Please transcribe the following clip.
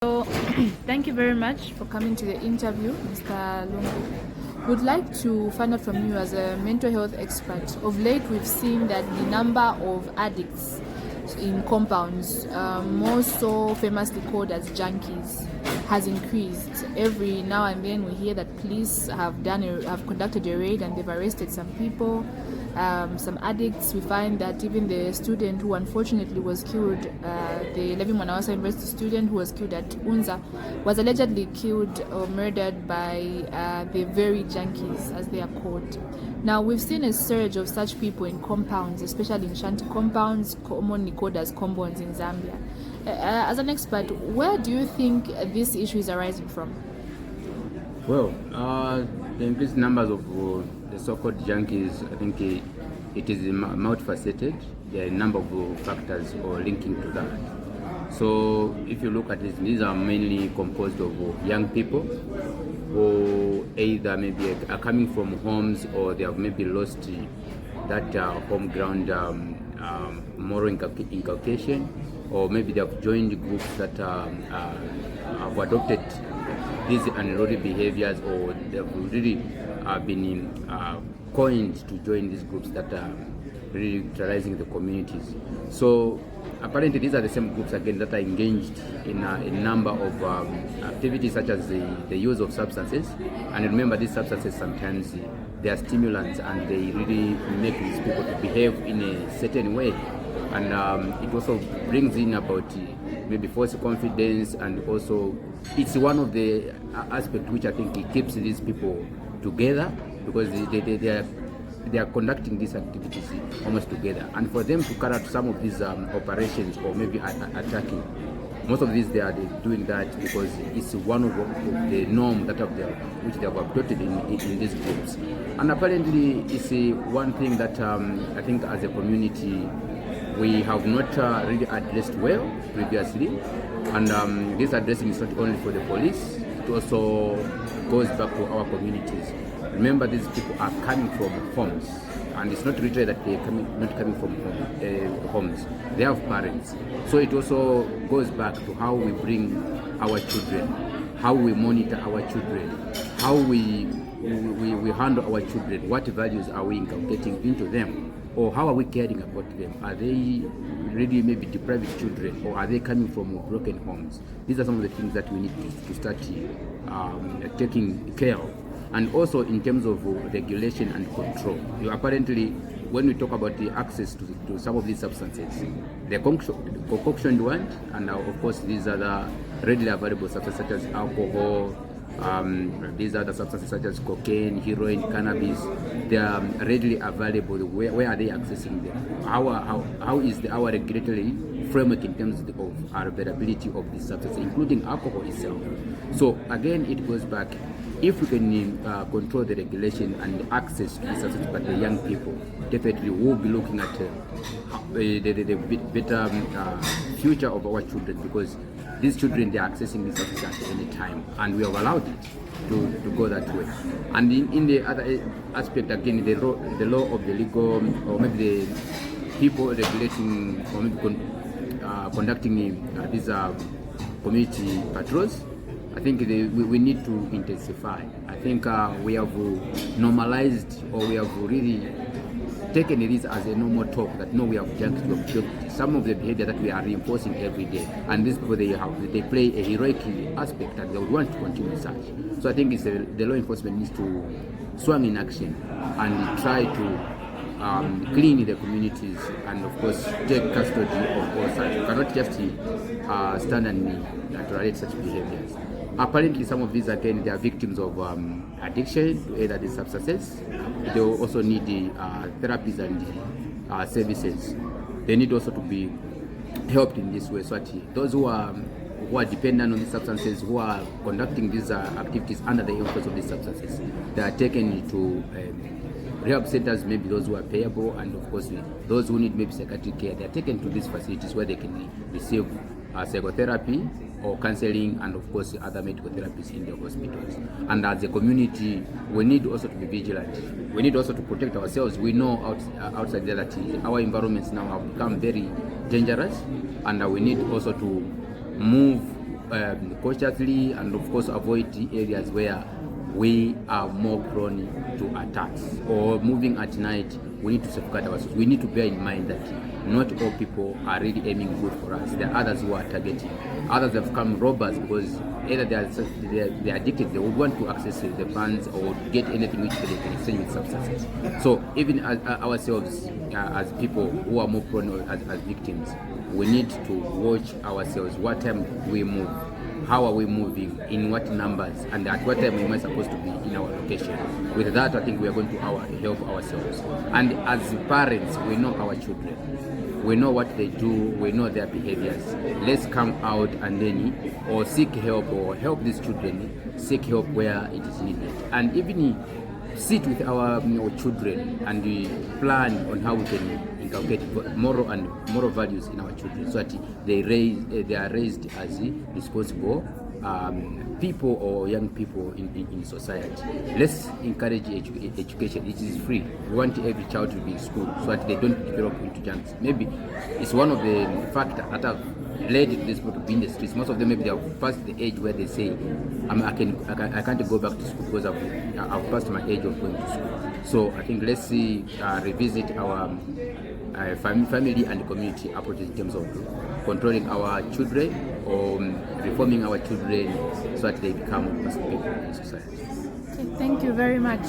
So, thank you very much for coming to the interview, Mr. Lungu. Would like to find out from you as a mental health expert. Of late, we've seen that the number of addicts in compounds, more so famously called as junkies, has increased. Every now and then, we hear that police have conducted a raid and they've arrested some people. Some addicts. We find that even the student who unfortunately was killed, the 11 Mwanawasa University student who was killed at Unza, was allegedly killed or murdered by the very junkies, as they are called. Now, we've seen a surge of such people in compounds, especially in shanty compounds, commonly called as compounds in Zambia. As an expert, where do you think this issue is arising from? Well, the increased numbers of the so-called junkies, I think it is multifaceted. There are a number of factors or linking to that. So if you look at this, these are mainly composed of young people who either maybe are coming from homes or they have maybe lost that home ground moral inculcation, or maybe they have joined groups that have adopted these unruly behaviors, or they have really been coined to join these groups that are really terrorizing the communities. So apparently these are the same groups again that are engaged in a number of activities such as the use of substances. And remember, these substances sometimes they are stimulants and they really make these people to behave in a certain way. And it also brings in about maybe false confidence, and also it's one of the aspects which I think it keeps these people together, because they are conducting these activities almost together. And for them to carry out some of these operations or maybe attacking, most of these they are doing that because it's one of the norm that which they have adopted in these groups. And apparently it's one thing that I think as a community we have not really addressed well previously. And this addressing is not only for the police, it also goes back to our communities. Remember, these people are coming from homes, and it's not really that they are not coming from homes. They have parents. So it also goes back to how we bring our children, how we monitor our children, how we handle our children, what values are we inculcating into them, or how are we caring about them? Are they really maybe deprived children, or are they coming from broken homes? These are some of the things that we need to start taking care of. And also in terms of regulation and control. Apparently, when we talk about the access to some of these substances, the concoctioned one, and of course these are the readily available substances such as alcohol, these are the substances such as cocaine, heroin, cannabis. They are readily available. Where are they accessing them? How is our regulatory framework in terms of our availability of these substances, including alcohol itself? So again, it goes back. If we can control the regulation and the access to the substances by the young people, definitely we'll be looking at the better future of our children, because these children, they are accessing these substances at any time, and we have allowed it to go that way. And in the other aspect, again, the law of the legal, or maybe the people regulating or maybe conducting these community patrols, I think we need to intensify. I think we have normalized, or we have really taken this as a normal talk that no, we have junked some of the behavior that we are reinforcing every day. And these people, they play a heroic aspect, and they would want to continue such. So I think the law enforcement needs to swing in action and try to clean the communities, and of course take custody of all such. You cannot just stand and tolerate such behaviors. Apparently some of these, again, they are victims of addiction to either these substances. They also need the therapies and services. They need also to be helped in this way, so that those who are dependent on these substances, who are conducting these activities under the influence of these substances, they are taken to rehab centers, maybe those who are payable, and of course those who need maybe psychiatric care, they are taken to these facilities where they can receive psychotherapy or counseling, and of course other medical therapies in the hospitals. And as a community, we need also to be vigilant. We need also to protect ourselves. We know outside there that our environments now have become very dangerous, and we need also to move cautiously, and of course avoid the areas where we are more prone to attacks. Or moving at night, we need to safeguard ourselves. We need to bear in mind that not all people are really aiming good for us. There are others who are targeting. Others have become robbers because either they are addicted, they would want to access the funds or get anything which they can exchange with substances. So even as, ourselves, as people who are more prone as victims, we need to watch ourselves. What time do we move? How are we moving? In what numbers? And at what time we are supposed to be in our location? With that, I think we are going to help ourselves. And as parents, we know our children. We know what they do. We know their behaviors. Let's come out and then or seek help or help these children seek help where it is needed. And even sit with our children and we plan on how we can inculcate moral values in our children, so that they are raised as responsible people or young people in society. Let's encourage education. It is free. We want every child to be in school so that they don't develop into junkies. Maybe it's one of the factors that have led these people to be in the streets. Most of them, maybe they have passed the age where they say, I can't go back to school because I've passed my age of going to school. So I think let's revisit our family and community approaches in terms of controlling our children or reforming our children so that they become responsible people in society. Okay, thank you very much.